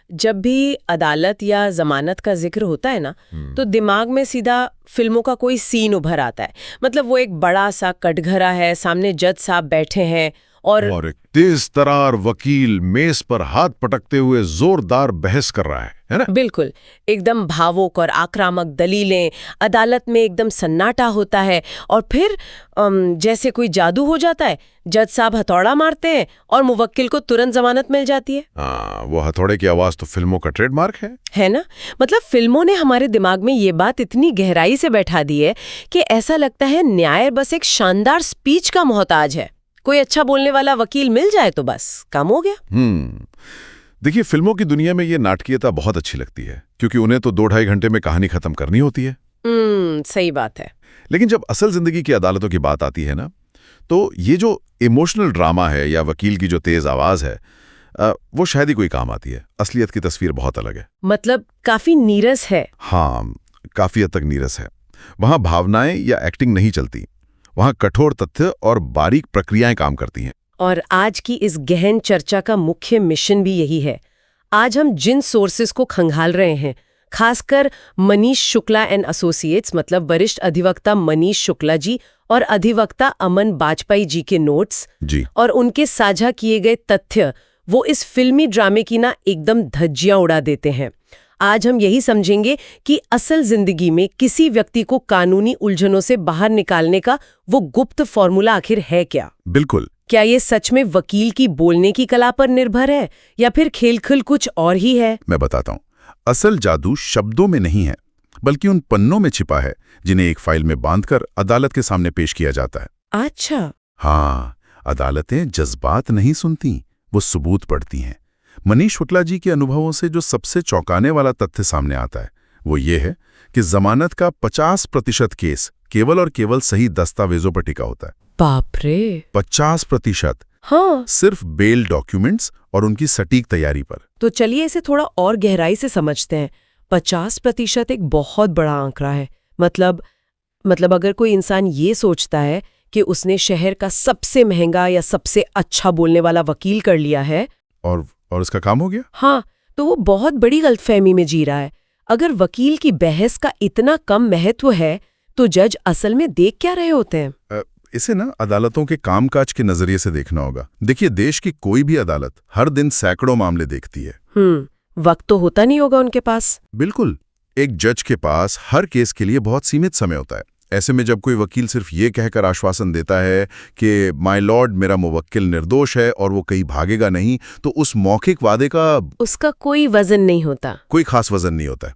जब भी अदालत या जमानत का जिक्र होता है ना, तो दिमाग में सीधा फिल्मों का कोई सीन उभर आता है। मतलब वो एक बड़ा सा कटघरा है, सामने जज साहब बैठे हैं और एक तेज तरार वकील मेज पर हाथ पटकते हुए जोरदार बहस कर रहा है ना? बिल्कुल, एकदम भावुक और आक्रामक दलीलें, अदालत में एकदम सन्नाटा होता है और फिर जैसे कोई जादू हो जाता है, जज साहब हथौड़ा मारते हैं और मुवक्किल को तुरंत जमानत मिल जाती है। वो हथौड़े की आवाज तो फिल्मों का ट्रेडमार्क है ना? मतलब फिल्मों ने हमारे दिमाग में ये बात इतनी गहराई से बैठा दी है कि ऐसा लगता है न्याय बस एक शानदार स्पीच का मोहताज है। कोई अच्छा बोलने वाला वकील मिल जाए तो बस काम हो गया। देखिए, फिल्मों की दुनिया में ये नाटकीयता बहुत अच्छी लगती है, क्योंकि उन्हें तो 2-2.5 घंटे में कहानी खत्म करनी होती है। सही बात है। लेकिन जब असल जिंदगी की अदालतों की बात आती है ना, तो ये जो इमोशनल ड्रामा है या वकील की जो तेज आवाज है, वो शायद ही कोई काम आती है। असलियत की तस्वीर बहुत अलग है। मतलब काफी नीरस है। हाँ, काफी हद तक नीरस है। वहां भावनाएं या एक्टिंग नहीं चलती, वहां कठोर तथ्य और बारीक प्रक्रियाएं काम करती हैं। और आज की इस गहन चर्चा का मुख्य मिशन भी यही है। आज हम जिन सोर्सेस को खंगाल रहे हैं, खासकर मनीष शुक्ला एंड एसोसिएट्स, मतलब वरिष्ठ अधिवक्ता मनीष शुक्ला जी और अधिवक्ता अमन बाजपेयी जी के नोट्स जी, और उनके साझा किए गए तथ्य, वो इस फिल्मी ड्रामे की ना एकदम धज्जियां उड़ा देते हैं। आज हम यही समझेंगे कि असल जिंदगी में किसी व्यक्ति को कानूनी उलझनों से बाहर निकालने का वो गुप्त फॉर्मूला आखिर है क्या। बिल्कुल। क्या ये सच में वकील की बोलने की कला पर निर्भर है या फिर खेल कुछ और ही है? मैं बताता हूँ। असल जादू शब्दों में नहीं है, बल्कि उन पन्नों में छिपा है जिन्हें एक फाइल में बांधकर अदालत के सामने पेश किया जाता है। अच्छा। हाँ, अदालतें जज्बात नहीं सुनती, वो सबूत पढ़ती हैं। मनीष शुक्ला जी के अनुभवों से जो सबसे चौंकाने वाला तथ्य सामने आता है वो ये है कि जमानत का 50% केस केवल और केवल सही दस्तावेजों पर टिका होता है। बाप रे, 50%। हाँ, सिर्फ बेल डॉक्यूमेंट्स और उनकी सटीक तैयारी पर। तो चलिए इसे थोड़ा और गहराई से समझते हैं। 50% एक बहुत बड़ा आंकड़ा है। मतलब अगर कोई इंसान ये सोचता है कि उसने शहर का सबसे महंगा या सबसे अच्छा बोलने वाला वकील कर लिया है और उसका काम हो गया, हाँ, तो वो बहुत बड़ी गलतफहमी में जी रहा है। अगर वकील की बहस का इतना कम महत्व है तो जज असल में देख क्या रहे होते हैं? इसे ना अदालतों के कामकाज के नजरिए से देखना होगा। देखिए, देश की कोई भी अदालत हर दिन सैकड़ों मामले देखती है। वक्त तो होता नहीं होगा उनके पास। बिल्कुल, एक जज के पास हर केस के लिए बहुत सीमित समय होता है। ऐसे में जब कोई वकील सिर्फ ये कहकर आश्वासन देता है कि माय लॉर्ड, मेरा मुवक्किल निर्दोष है और वो कहीं भागेगा नहीं, तो उस मौखिक वादे का उसका कोई वजन नहीं होता, कोई खास वजन नहीं होता है।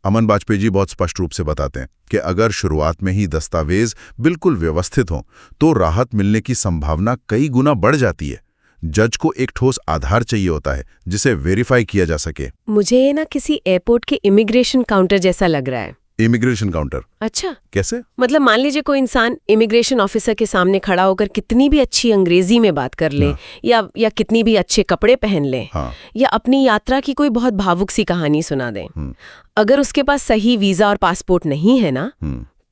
अमन बाजपेयी जी बहुत स्पष्ट रूप से बताते हैं कि अगर शुरुआत में ही दस्तावेज बिल्कुल व्यवस्थित हों तो राहत मिलने की संभावना कई गुना बढ़ जाती है। जज को एक ठोस आधार चाहिए होता है जिसे वेरीफाई किया जा सके। मुझे ये ना किसी एयरपोर्ट के इमिग्रेशन काउंटर जैसा लग रहा है। Immigration counter? अच्छा, कैसे? मतलब मान लीजिए कोई इंसान इमिग्रेशन ऑफिसर के सामने खड़ा होकर कितनी भी अच्छी अंग्रेजी में बात कर ले, या कितनी भी अच्छे कपड़े पहन ले, या अपनी यात्रा की कोई बहुत भावुक सी कहानी सुना दे। अगर उसके पास सही वीजा और पासपोर्ट नहीं है ना,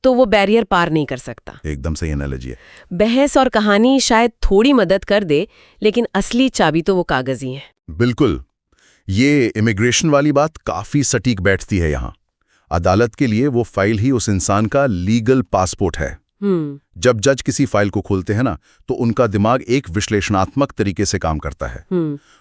तो वो बैरियर पार नहीं कर सकता। एकदम सही एनालॉजी है। बहस और कहानी शायद थोड़ी मदद कर दे, लेकिन असली चाबी तो वो कागज ही है। बिल्कुल, ये इमिग्रेशन वाली बात काफी सटीक बैठती है यहाँ। अदालत के लिए वो फाइल ही उस इंसान का लीगल पासपोर्ट है। जब जज किसी फाइल को खोलते हैं ना, तो उनका दिमाग एक विश्लेषणात्मक तरीके से काम करता है।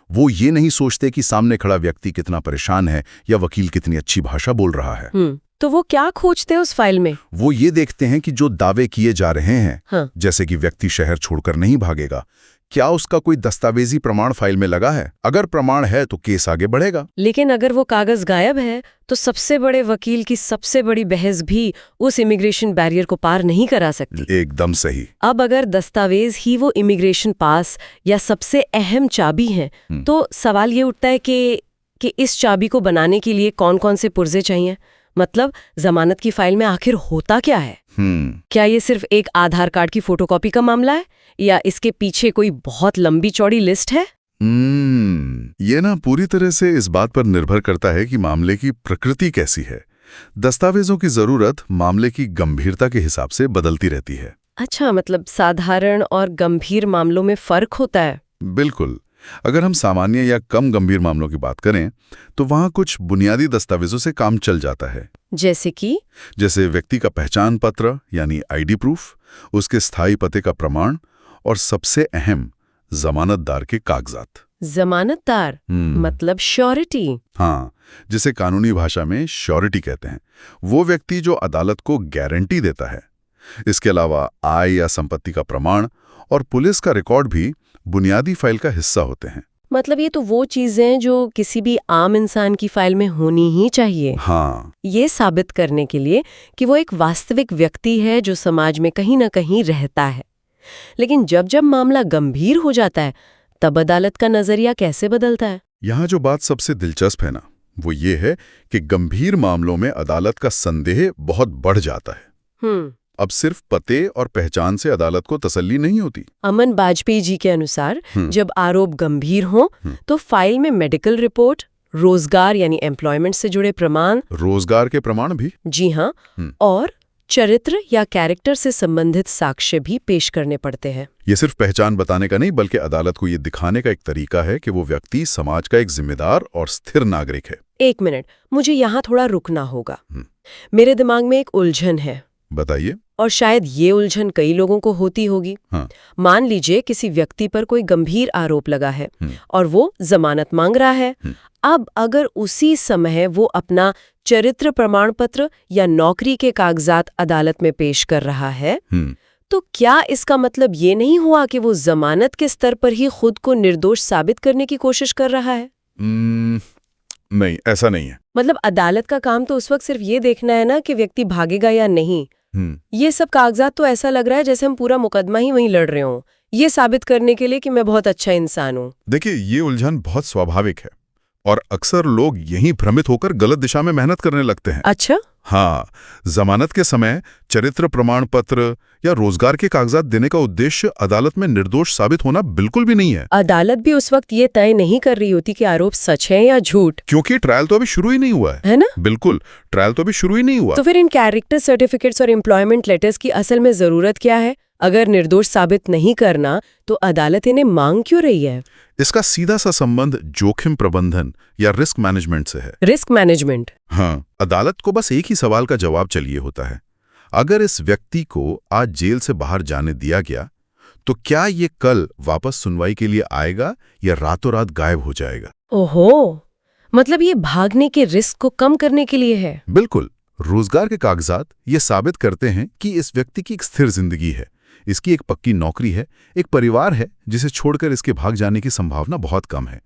वो ये नहीं सोचते कि सामने खड़ा व्यक्ति कितना परेशान है या वकील कितनी अच्छी भाषा बोल रहा है। तो वो क्या खोजते हैं उस फाइल में? वो ये देखते हैं कि जो दावे किए जा रहे हैं, जैसे कि व्यक्ति शहर छोड़कर नहीं भागेगा, क्या उसका कोई दस्तावेजी प्रमाण फाइल में लगा है? अगर प्रमाण है तो केस आगे बढ़ेगा। लेकिन अगर वो कागज गायब है तो सबसे बड़े वकील की सबसे बड़ी बहस भी उस इमिग्रेशन बैरियर को पार नहीं करा सकती। एकदम सही। अब अगर दस्तावेज ही वो इमिग्रेशन पास या सबसे अहम चाबी है, तो सवाल ये उठता है कि इस चाबी को बनाने के लिए कौन कौन से पुर्जे चाहिए। मतलब जमानत की फाइल में आखिर होता क्या है? क्या ये सिर्फ एक आधार कार्ड की फोटोकॉपी का मामला है या इसके पीछे कोई बहुत लंबी चौड़ी लिस्ट है? ये ना पूरी तरह से इस बात पर निर्भर करता है कि मामले की प्रकृति कैसी है। दस्तावेजों की जरूरत मामले की गंभीरता के हिसाब से बदलती रहती है। अच्छा, मतलब साधारण और गंभीर मामलों में फर्क होता है? बिल्कुल। अगर हम सामान्य या कम गंभीर मामलों की बात करें तो वहाँ कुछ बुनियादी दस्तावेजों से काम चल जाता है। जैसे व्यक्ति का पहचान पत्र यानी आईडी प्रूफ, उसके स्थायी पते का प्रमाण और सबसे अहम जमानतदार के कागजात। जमानतदार मतलब श्योरिटी। हाँ, जिसे कानूनी भाषा में श्योरिटी कहते हैं। वो व्यक्ति जो अदालत को गारंटी देता है। इसके अलावा आय या संपत्ति का प्रमाण और पुलिस का रिकॉर्ड भी बुनियादी फाइल का हिस्सा होते हैं। मतलब ये तो वो चीजें जो किसी भी आम इंसान की फाइल में होनी ही चाहिए। हाँ, ये साबित करने के लिए कि वो एक वास्तविक व्यक्ति है जो समाज में कहीं ना कहीं रहता है। लेकिन जब जब मामला गंभीर हो जाता है तब अदालत का नजरिया कैसे बदलता है? यहाँ जो बात सबसे दिलचस्प है ना, वो ये है कि गंभीर मामलों में अदालत का संदेह बहुत बढ़ जाता है। अब सिर्फ पते और पहचान से अदालत को तसल्ली नहीं होती। अमन बाजपेयी जी के अनुसार जब आरोप गंभीर हो तो फाइल में मेडिकल रिपोर्ट, रोजगार यानी एम्प्लॉयमेंट से जुड़े प्रमाण, रोजगार के प्रमाण भी, जी हाँ, और चरित्र या कैरेक्टर से संबंधित साक्ष्य भी पेश करने पड़ते हैं। ये सिर्फ पहचान बताने का नहीं, बल्कि अदालत को ये दिखाने का एक तरीका है कि वो व्यक्ति समाज का एक जिम्मेदार और स्थिर नागरिक है। एक मिनट, मुझे यहाँ थोड़ा रुकना होगा। मेरे दिमाग में एक उलझन है। बताइए। और शायद ये उलझन कई लोगों को होती होगी। हाँ। मान लीजिए किसी व्यक्ति पर कोई गंभीर आरोप लगा है और वो जमानत मांग रहा है। अब अगर उसी समय वो अपना चरित्र प्रमाण पत्र या नौकरी के कागजात अदालत में पेश कर रहा है, तो क्या इसका मतलब ये नहीं हुआ कि वो जमानत के स्तर पर ही खुद को निर्दोष साबित करने की कोशिश कर रहा है? नहीं, ऐसा नहीं है। मतलब अदालत का काम तो उस वक्त सिर्फ ये देखना है ना कि व्यक्ति भागेगा या नहीं। ये सब कागजात तो ऐसा लग रहा है जैसे हम पूरा मुकदमा ही वहीं लड़ रहे हों, ये साबित करने के लिए कि मैं बहुत अच्छा इंसान हूँ। देखिए, ये उलझन बहुत स्वाभाविक है और अक्सर लोग यहीं भ्रमित होकर गलत दिशा में मेहनत करने लगते हैं। अच्छा? हाँ, जमानत के समय चरित्र प्रमाण पत्र या रोजगार के कागजात देने का उद्देश्य अदालत में निर्दोष साबित होना बिल्कुल भी नहीं है। अदालत भी उस वक्त ये तय नहीं कर रही होती कि आरोप सच है या झूठ, क्योंकि ट्रायल तो अभी शुरू ही नहीं हुआ है ना? बिल्कुल, ट्रायल तो अभी शुरू ही नहीं हुआ। तो फिर इन कैरेक्टर सर्टिफिकेट्स और एम्प्लॉयमेंट लेटर्स की असल में जरूरत क्या है? अगर निर्दोष साबित नहीं करना तो अदालत इन्हें मांग क्यों रही है? इसका सीधा सा संबंध जोखिम प्रबंधन या रिस्क मैनेजमेंट से है। Risk management? हाँ, अदालत को बस एक ही सवाल का जवाब चाहिए होता है। अगर इस व्यक्ति को आज जेल से बाहर जाने दिया गया तो क्या ये कल वापस सुनवाई के लिए आएगा या रातों रात गायब हो जाएगा? ओहो, मतलब ये भागने के रिस्क को कम करने के लिए है। बिल्कुल। रोजगार के कागजात ये साबित करते हैं कि इस व्यक्ति की एक स्थिर जिंदगी है, इसकी एक पक्की नौकरी है, एक परिवार है जिसे छोड़कर इसके भाग जाने की संभावना बहुत कम है।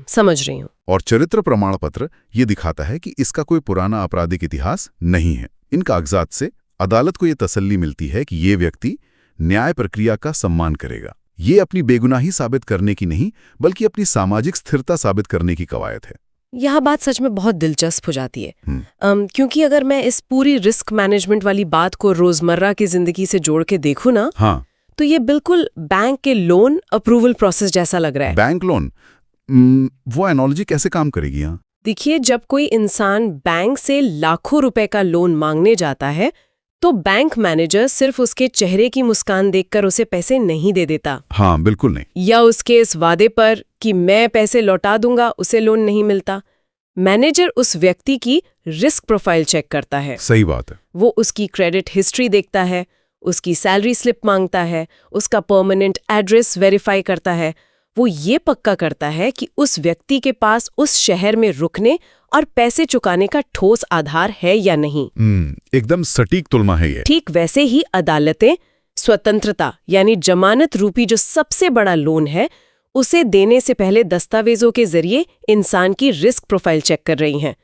समझ रही हूँ। और चरित्र प्रमाण पत्र ये दिखाता है कि इसका कोई पुराना आपराधिक इतिहास नहीं है। इन कागजात से अदालत को ये तसल्ली मिलती है कि ये व्यक्ति न्याय प्रक्रिया का सम्मान करेगा। ये अपनी बेगुनाही साबित करने की नहीं, बल्कि अपनी सामाजिक स्थिरता साबित करने की कवायद है। यह बात सच में बहुत दिलचस्प हो जाती है। क्योंकि अगर मैं इस पूरी रिस्क मैनेजमेंट वाली बात को रोजमर्रा की जिंदगी से जोड़ के देखूं ना, हाँ, तो ये बिल्कुल बैंक के लोन अप्रूवल प्रोसेस जैसा लग रहा है। Bank loan? वो एनालॉजी कैसे काम करेगी यहाँ? देखिए, जब कोई इंसान बैंक से लाखों रुपए का लोन मांगने जाता है तो बैंक मैनेजर सिर्फ उसके चेहरे की मुस्कान देखकर उसे पैसे नहीं दे देता। हाँ, बिल्कुल नहीं। या उसके इस वादे पर कि मैं पैसे लौटा दूंगा उसे लोन नहीं मिलता। मैनेजर उस व्यक्ति की रिस्क प्रोफाइल चेक करता है। सही बात है। वो उसकी क्रेडिट हिस्ट्री देखता है, उसकी सैलरी स्लिप मांगता है, उसका परमानेंट एड्रेस वेरीफाई करता है। वो ये पक्का करता है कि उस व्यक्ति के पास उस शहर में रुकने और पैसे चुकाने का ठोस आधार है या नहीं। एकदम सटीक तुलना है ये। ठीक वैसे ही अदालतें स्वतंत्रता यानी जमानत रूपी जो सबसे बड़ा लोन है उसे देने से पहले दस्तावेजों के जरिए इंसान की रिस्क प्रोफाइल चेक कर रही हैं।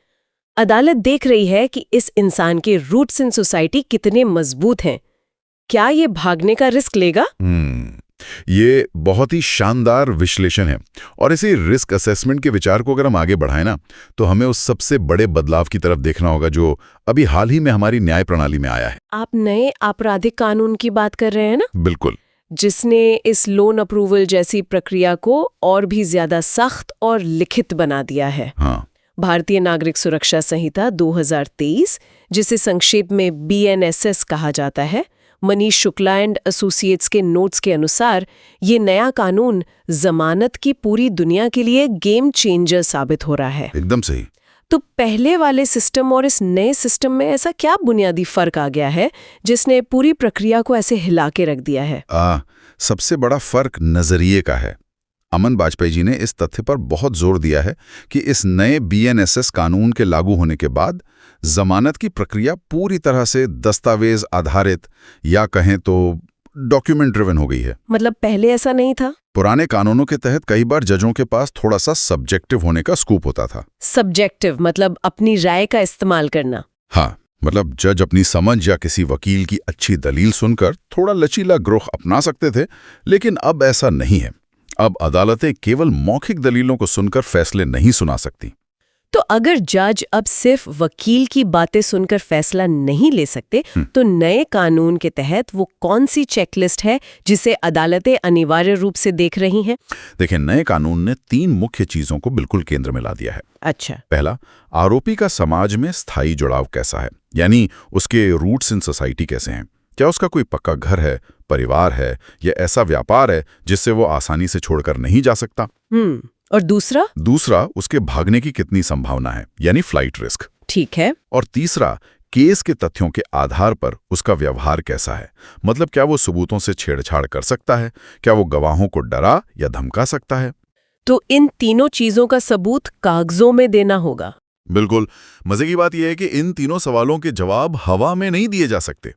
अदालत देख रही है कि इस इंसान के रूट्स इन सोसाइटी कितने मजबूत हैं। क्या ये भागने का रिस्क लेगा? ये बहुत ही शानदार विश्लेषण है। और इसी रिस्क असेसमेंट के विचार को अगर हम आगे बढ़ाएं ना, तो हमें उस सबसे बड़े बदलाव की तरफ देखना होगा जो अभी हाल ही में हमारी न्याय प्रणाली में आया है। आप नए आपराधिक कानून की बात कर रहे हैं ना? बिल्कुल। जिसने इस लोन अप्रूवल जैसी प्रक्रिया को और भी ज्यादा सख्त और लिखित बना दिया है। हाँ। भारतीय नागरिक सुरक्षा संहिता 2023, जिसे संक्षेप में BNSS कहा जाता है, मनीष शुक्ला एंड एसोसिएट्स के नोट्स के अनुसार ये नया कानून जमानत की पूरी दुनिया के लिए गेम चेंजर साबित हो रहा है। एकदम सही। तो पहले वाले सिस्टम और इस नए सिस्टम में ऐसा क्या बुनियादी फर्क आ गया है जिसने पूरी प्रक्रिया को ऐसे हिला के रख दिया है? सबसे बड़ा फर्क नजरिए का है। अमन बाजपेयी जी ने इस तथ्य पर बहुत जोर दिया है कि इस नए BNSS कानून के लागू होने के बाद जमानत की प्रक्रिया पूरी तरह से दस्तावेज आधारित या कहें तो डॉक्यूमेंट ड्रिवन हो गई है। मतलब पहले ऐसा नहीं था? पुराने कानूनों के तहत कई बार जजों के पास थोड़ा सा सब्जेक्टिव होने का स्कूप होता था। सब्जेक्टिव मतलब अपनी राय का इस्तेमाल करना? हाँ, मतलब जज अपनी समझ या किसी वकील की अच्छी दलील सुनकर थोड़ा लचीला रुख अपना सकते थे, लेकिन अब ऐसा नहीं है। अब अदालतें केवल मौखिक दलीलों को सुनकर फैसले नहीं सुना सकती। तो अगर जज अब सिर्फ वकील की बातें सुनकर फैसला नहीं ले सकते, तो नए कानून के तहत वो कौन सी चेकलिस्ट है जिसे अदालतें अनिवार्य रूप से देख रही हैं? देखिए, नए कानून ने 3 मुख्य चीजों को बिल्कुल केंद्र में ला दिया है। अच्छा। पहला, आरोपी का समाज में स्थायी जुड़ाव कैसा है, यानी उसके रूट्स इन सोसाइटी कैसे हैं। क्या उसका कोई पक्का घर है, परिवार है या ऐसा व्यापार है जिससे वो आसानी से छोड़कर नहीं जा सकता? और दूसरा, उसके भागने की कितनी संभावना है, यानी फ्लाइट रिस्क। ठीक है। और तीसरा, केस के तथ्यों के आधार पर उसका व्यवहार कैसा है, मतलब क्या वो सबूतों से छेड़छाड़ कर सकता है, क्या वो गवाहों को डरा या धमका सकता है। तो इन तीनों चीजों का सबूत कागजों में देना होगा। बिल्कुल। मजे की बात यह है कि इन तीनों सवालों के जवाब हवा में नहीं दिए जा सकते।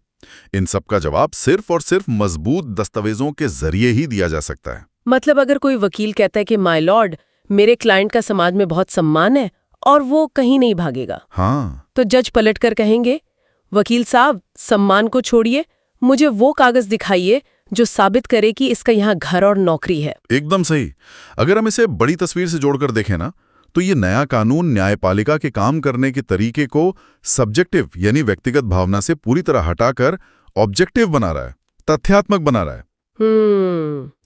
इन सब का जवाब सिर्फ और सिर्फ मजबूत दस्तावेजों के जरिए ही दिया जा सकता है। मतलब अगर कोई वकील कहता है कि माय लॉर्ड, मेरे क्लाइंट का समाज में बहुत सम्मान है और वो कहीं नहीं भागेगा, हाँ, तो जज पलटकर कहेंगे, वकील साहब सम्मान को छोड़िए, मुझे वो कागज दिखाइए जो साबित करे कि इसका यहाँ घर और नौकरी है। एकदम सही। अगर हम इसे बड़ी तस्वीर से जोड़कर देखें ना, तो ये नया कानून न्यायपालिका के काम करने के तरीके को सब्जेक्टिव यानी व्यक्तिगत भावना से पूरी तरह हटाकर ऑब्जेक्टिव बना रहा है, तथ्यात्मक बना रहा है।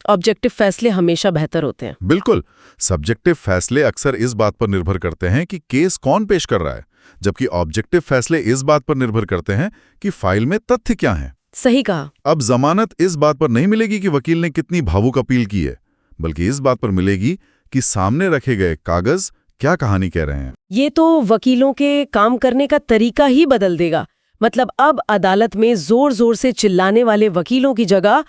ऑब्जेक्टिव फैसले हमेशा बेहतर होते हैं। बिल्कुल। सब्जेक्टिव फैसले अक्सर इस बात पर निर्भर करते हैं कि केस कौन पेश कर रहा है, जबकि ऑब्जेक्टिव फैसले इस बात पर निर्भर करते हैं कि फाइल में तथ्य क्या हैं। सही कहा। अब जमानत इस बात पर नहीं मिलेगी कि वकील ने कितनी भावुक अपील की है, बल्कि इस बात पर मिलेगी कि सामने रखे गए कागज क्या कहानी कह रहे हैं। ये तो वकीलों के काम करने का तरीका ही बदल देगा। मतलब अब अदालत में जोर जोर से चिल्लाने वाले वकीलों की जगह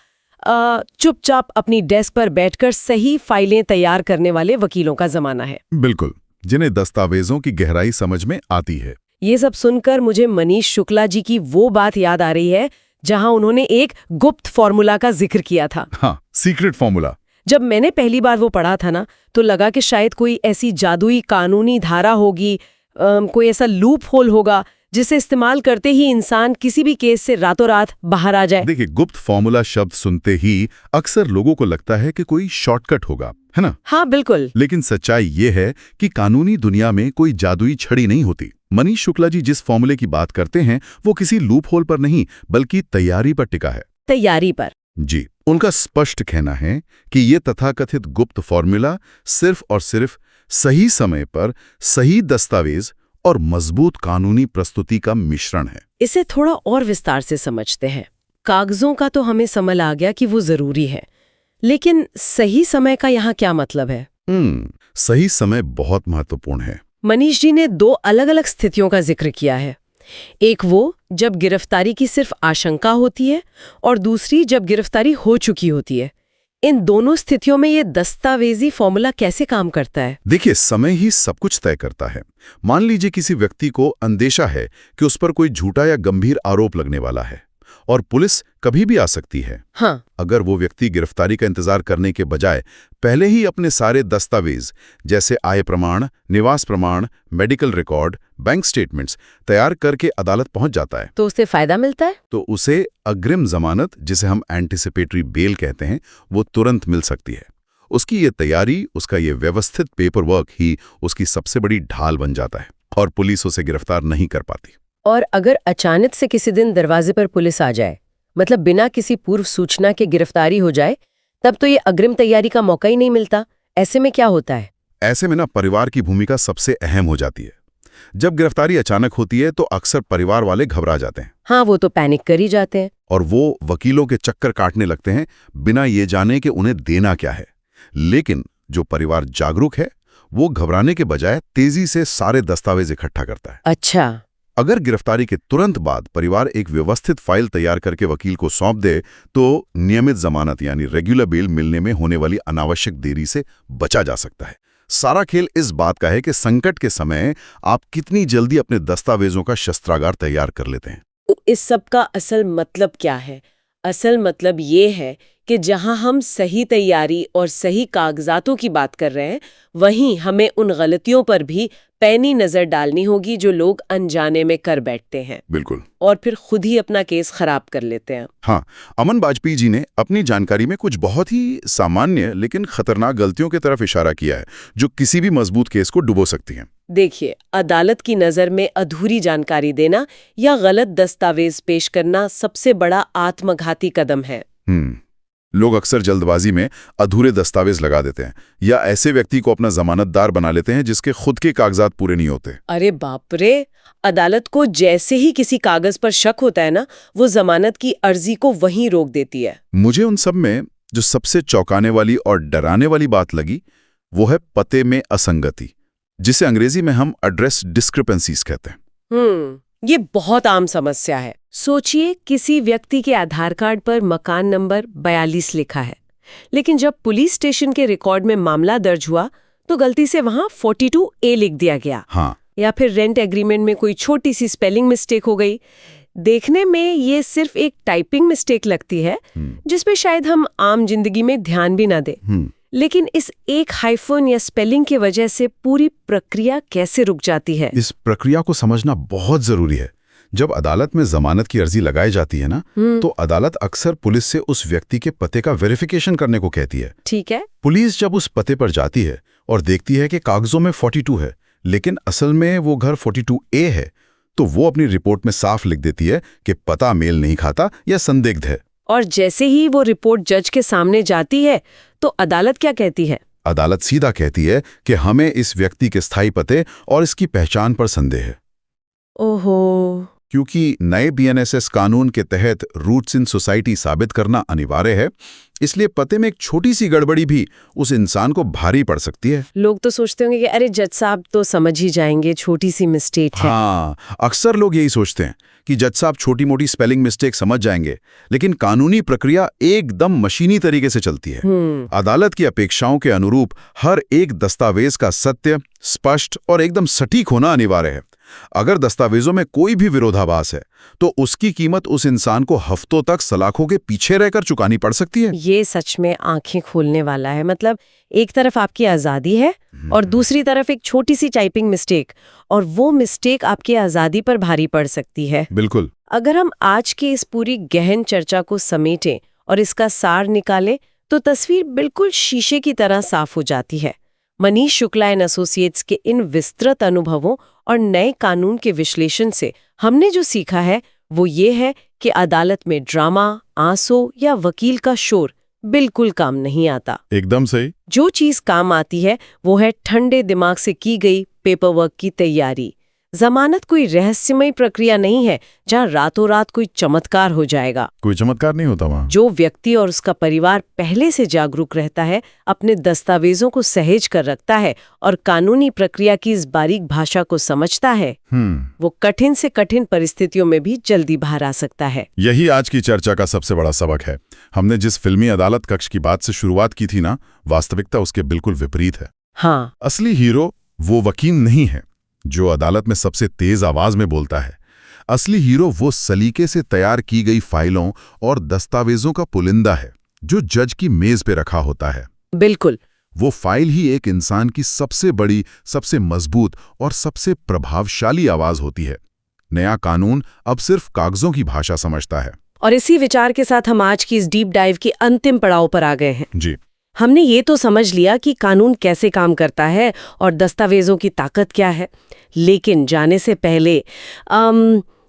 चुपचाप अपनी डेस्क पर बैठकर सही फाइलें तैयार करने वाले वकीलों का जमाना है। बिल्कुल, जिन्हें दस्तावेजों की गहराई समझ में आती है। ये सब सुनकर मुझे मनीष शुक्ला जी की वो बात याद आ रही है जहां उन्होंने एक गुप्त फॉर्मूला का जिक्र किया था। हाँ, सीक्रेट फॉर्मूला। जब मैंने पहली बार वो पढ़ा था ना, तो लगा कि शायद कोई ऐसी जादुई कानूनी धारा होगी, कोई ऐसा लूप होल होगा जिसे इस्तेमाल करते ही इंसान किसी भी केस से रातों रात बाहर आ जाए। देखिए, गुप्त फॉर्मूला शब्द सुनते ही अक्सर लोगों को लगता है कि कोई शॉर्टकट होगा, है ना? हाँ, बिल्कुल। लेकिन सच्चाई ये है कि कानूनी दुनिया में कोई जादुई छड़ी नहीं होती। मनीष शुक्ला जी जिस फॉर्मूले की बात करते हैं वो किसी लूप होल पर नहीं, बल्कि तैयारी पर टिका है। तैयारी पर? जी। उनका स्पष्ट कहना है कि ये तथाकथित गुप्त फॉर्मूला सिर्फ और सिर्फ सही समय पर सही दस्तावेज और मजबूत कानूनी प्रस्तुति का मिश्रण है। इसे थोड़ा और विस्तार से समझते हैं। कागजों का तो हमें समझ आ गया कि वो जरूरी है, लेकिन सही समय का यहाँ क्या मतलब है? सही समय बहुत महत्वपूर्ण है। मनीष जी ने 2 अलग-अलग स्थितियों का जिक्र किया है। एक वो जब गिरफ्तारी की सिर्फ आशंका होती है और दूसरी जब गिरफ्तारी हो चुकी होती है। इन दोनों स्थितियों में ये दस्तावेजी फॉर्मूला कैसे काम करता है? देखिए, समय ही सब कुछ तय करता है। मान लीजिए किसी व्यक्ति को अंदेशा है कि उस पर कोई झूठा या गंभीर आरोप लगने वाला है और पुलिस कभी भी आ सकती है। हाँ। अगर वो व्यक्ति गिरफ्तारी का इंतजार करने के बजाय पहले ही अपने सारे दस्तावेज जैसे आय प्रमाण, निवास प्रमाण, मेडिकल रिकॉर्ड, बैंक स्टेटमेंट्स तैयार करके अदालत पहुंच जाता है, तो उससे फायदा मिलता है? तो उसे अग्रिम जमानत, जिसे हम एंटीसिपेटरी बेल कहते हैं, वो तुरंत मिल सकती है। उसकी ये तैयारी, उसका ये व्यवस्थित पेपर वर्क ही उसकी सबसे बड़ी ढाल बन जाता है और पुलिस उसे गिरफ्तार नहीं कर पाती। और अगर अचानक से किसी दिन दरवाजे पर पुलिस आ जाए, मतलब बिना किसी पूर्व सूचना के गिरफ्तारी हो जाए, तब तो ये अग्रिम तैयारी का मौका ही नहीं मिलता। ऐसे में क्या होता है? ऐसे में ना परिवार की भूमिका सबसे अहम हो जाती है। जब गिरफ्तारी अचानक होती है तो अक्सर परिवार वाले घबरा जाते हैं। हाँ, वो तो पैनिक कर ही जाते हैं। और वो वकीलों के चक्कर काटने लगते हैं बिना ये जाने कि उन्हें देना क्या है। लेकिन जो परिवार जागरूक है वो घबराने के बजाय तेजी से सारे दस्तावेज इकट्ठा करता है। अच्छा। अगर गिरफ्तारी के तुरंत बाद परिवार एक व्यवस्थित फाइल तैयार करके वकील को सौंप दे तो नियमित जमानत यानी रेगुलर बेल मिलने में होने वाली अनावश्यक देरी से बचा जा सकता है। सारा खेल इस बात का है कि संकट के समय आप कितनी जल्दी अपने दस्तावेजों का शस्त्रागार तैयार कर लेते हैं। इस सब का असल मतलब क्या है? असल मतलब ये है कि जहां हम सही तैयारी और सही कागजातों की बात कर रहे हैं, वहीं हमें उन गलतियों पर भी पैनी नजर डालनी होगी जो लोग अनजाने में कर बैठते हैं। बिल्कुल। और फिर खुद ही अपना केस खराब कर लेते हैं। हाँ, अमन बाजपेयी जी ने अपनी जानकारी में कुछ बहुत ही सामान्य लेकिन खतरनाक गलतियों की तरफ इशारा किया है जो किसी भी मजबूत केस को डुबो सकती हैं। देखिए, अदालत की नज़र में अधूरी जानकारी देना या गलत दस्तावेज पेश करना सबसे बड़ा आत्मघाती कदम है। लोग अक्सर जल्दबाजी में अधूरे दस्तावेज लगा देते हैं या ऐसे व्यक्ति को अपना जमानतदार बना लेते हैं जिसके खुद के कागजात पूरे नहीं होते। अरे बाप रे! अदालत को जैसे ही किसी कागज पर शक होता है ना, वो जमानत की अर्जी को वहीं रोक देती है। मुझे उन सब में जो सबसे चौंकाने वाली और डराने वाली बात लगी वो है पते में असंगति, जिसे अंग्रेजी में हम एड्रेस डिस्क्रिपेंसीज कहते हैं। ये बहुत आम समस्या है। सोचिए, किसी व्यक्ति के आधार कार्ड पर मकान नंबर 42 लिखा है, लेकिन जब पुलिस स्टेशन के रिकॉर्ड में मामला दर्ज हुआ तो गलती से वहां 42A लिख दिया गया। हाँ। या फिर रेंट एग्रीमेंट में कोई छोटी सी स्पेलिंग मिस्टेक हो गई। देखने में ये सिर्फ एक टाइपिंग मिस्टेक लगती है जिसपे शायद हम आम जिंदगी में ध्यान भी ना दें, लेकिन इस एक हाइफन या स्पेलिंग की वजह से पूरी प्रक्रिया कैसे रुक जाती है। इस प्रक्रिया को समझना बहुत जरूरी है। जब अदालत में जमानत की अर्जी लगाई जाती है ना, तो अदालत अक्सर पुलिस से उस व्यक्ति के पते का वेरिफिकेशन करने को कहती है। ठीक है। पुलिस जब उस पते पर जाती है और देखती है कि कागजों में 42 है लेकिन असल में वो घर 42A है, तो वो अपनी रिपोर्ट में साफ लिख देती है कि पता मेल नहीं खाता या संदिग्ध है। और जैसे ही वो रिपोर्ट जज के सामने जाती है तो अदालत क्या कहती है? अदालत सीधा कहती है कि हमें इस व्यक्ति के स्थायी पते और इसकी पहचान पर संदेह है। ओहो। क्योंकि नए BNSS कानून के तहत रूट्स इन सोसाइटी साबित करना अनिवार्य है, इसलिए पते में एक छोटी सी गड़बड़ी भी उस इंसान को भारी पड़ सकती है। लोग तो सोचते होंगे कि अरे जज साहब तो समझ ही जाएंगे, छोटी सी मिस्टेक है। हाँ, अक्सर लोग यही सोचते हैं कि जज साहब छोटी मोटी स्पेलिंग मिस्टेक समझ जाएंगे, लेकिन कानूनी प्रक्रिया एकदम मशीनी तरीके से चलती है। अदालत की अपेक्षाओं के अनुरूप हर एक दस्तावेज का सत्य, स्पष्ट और एकदम सटीक होना अनिवार्य है। अगर दस्तावेजों में कोई भी विरोधाभास है तो उसकी कीमत उस इंसान को हफ्तों तक सलाखों के पीछे रहकर चुकानी पड़ सकती है। ये सच में आंखें खोलने वाला है। मतलब एक तरफ आपकी आज़ादी है और दूसरी तरफ एक छोटी सी टाइपिंग मिस्टेक, और वो मिस्टेक आपकी आज़ादी पर भारी पड़ सकती है। बिल्कुल। अगर हम आज की इस पूरी गहन चर्चा को समेटें और इसका सार निकालें तो तस्वीर बिल्कुल शीशे की तरह साफ हो जाती है। मनीष शुक्ला एंड एसोसिएट्स के इन विस्तृत अनुभवों और नए कानून के विश्लेषण से हमने जो सीखा है वो ये है कि अदालत में ड्रामा, आंसू या वकील का शोर बिल्कुल काम नहीं आता। एकदम सही। जो चीज काम आती है वो है ठंडे दिमाग से की गई पेपरवर्क की तैयारी। जमानत कोई रहस्यमय प्रक्रिया नहीं है जहां रातों रात कोई चमत्कार हो जाएगा। कोई चमत्कार नहीं होता वहां। जो व्यक्ति और उसका परिवार पहले से जागरूक रहता है, अपने दस्तावेजों को सहेज कर रखता है और कानूनी प्रक्रिया की इस बारीक भाषा को समझता है, वो कठिन से कठिन परिस्थितियों में भी जल्दी बाहर आ सकता है। यही आज की चर्चा का सबसे बड़ा सबक है। हमने जिस फिल्मी अदालत कक्ष की बात से शुरुआत की थी ना, वास्तविकता उसके बिल्कुल विपरीत है। हाँ। असली हीरो वो वकील नहीं है जो अदालत में सबसे तेज आवाज में बोलता है। असली हीरो वो सलीके से तैयार की गई फाइलों और दस्तावेजों का पुलिंदा है जो जज की मेज पे रखा होता है। बिल्कुल। वो फाइल ही एक इंसान की सबसे बड़ी, सबसे मजबूत और सबसे प्रभावशाली आवाज होती है। नया कानून अब सिर्फ कागजों की भाषा समझता है। और इसी विचार के साथ हम आज की इस डीप डाइव के अंतिम पड़ाव पर आ गए हैं। जी। हमने ये तो समझ लिया कि कानून कैसे काम करता है और दस्तावेजों की ताकत क्या है, लेकिन जाने से पहले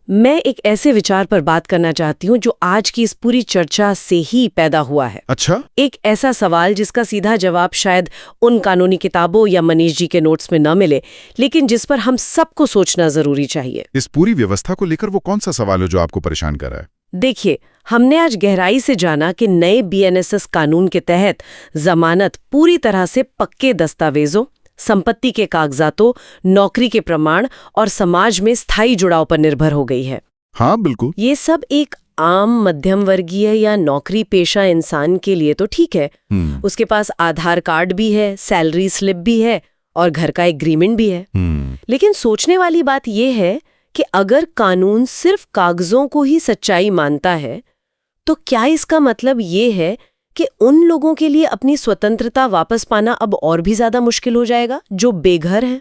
मैं एक ऐसे विचार पर बात करना चाहती हूँ जो आज की इस पूरी चर्चा से ही पैदा हुआ है। अच्छा? एक ऐसा सवाल जिसका सीधा जवाब शायद उन कानूनी किताबों या मनीष जी के नोट्स में न मिले, लेकिन जिस पर हम सबको सोचना जरूरी चाहिए। इस पूरी व्यवस्था को लेकर वो कौन सा सवाल है जो आपको परेशान कर रहा है? देखिए, हमने आज गहराई से जाना कि नए बीएनएसएस कानून के तहत जमानत पूरी तरह से पक्के दस्तावेजों, संपत्ति के कागजातों, नौकरी के प्रमाण और समाज में स्थायी जुड़ाव पर निर्भर हो गई है। हाँ, बिल्कुल। ये सब एक आम मध्यम वर्गीय या नौकरी पेशा इंसान के लिए तो ठीक है। उसके पास आधार कार्ड भी है, सैलरी स्लिप भी है और घर का एग्रीमेंट भी है। लेकिन सोचने वाली बात यह है कि अगर कानून सिर्फ कागजों को ही सच्चाई मानता है, तो क्या इसका मतलब ये है कि उन लोगों के लिए अपनी स्वतंत्रता वापस पाना अब और भी ज्यादा मुश्किल हो जाएगा जो बेघर हैं?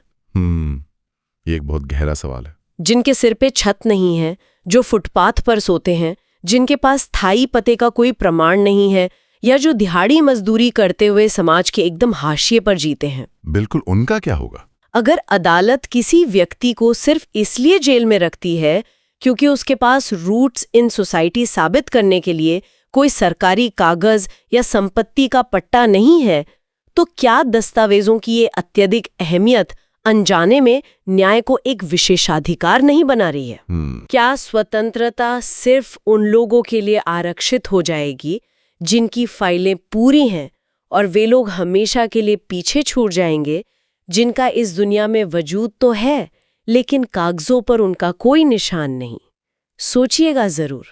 ये एक बहुत गहरा सवाल है। जिनके सिर पे छत नहीं है, जो फुटपाथ पर सोते हैं, जिनके पास स्थायी पते का कोई प्रमाण नहीं है, या जो दिहाड़ी मजदूरी करते हुए समाज के एकदम हाशिए पर जीते हैं। बिल्कुल, उनका क्या होगा? अगर अदालत किसी व्यक्ति को सिर्फ इसलिए जेल में रखती है क्योंकि उसके पास रूट्स इन सोसाइटी साबित करने के लिए कोई सरकारी कागज या संपत्ति का पट्टा नहीं है, तो क्या दस्तावेजों की ये अत्यधिक अहमियत अनजाने में न्याय को एक विशेषाधिकार नहीं बना रही है? क्या स्वतंत्रता सिर्फ उन लोगों के लिए आरक्षित हो जाएगी जिनकी फाइलें पूरी हैं, और वे लोग हमेशा के लिए पीछे छूट जाएंगे जिनका इस दुनिया में वजूद तो है लेकिन कागजों पर उनका कोई निशान नहीं? सोचिएगा जरूर।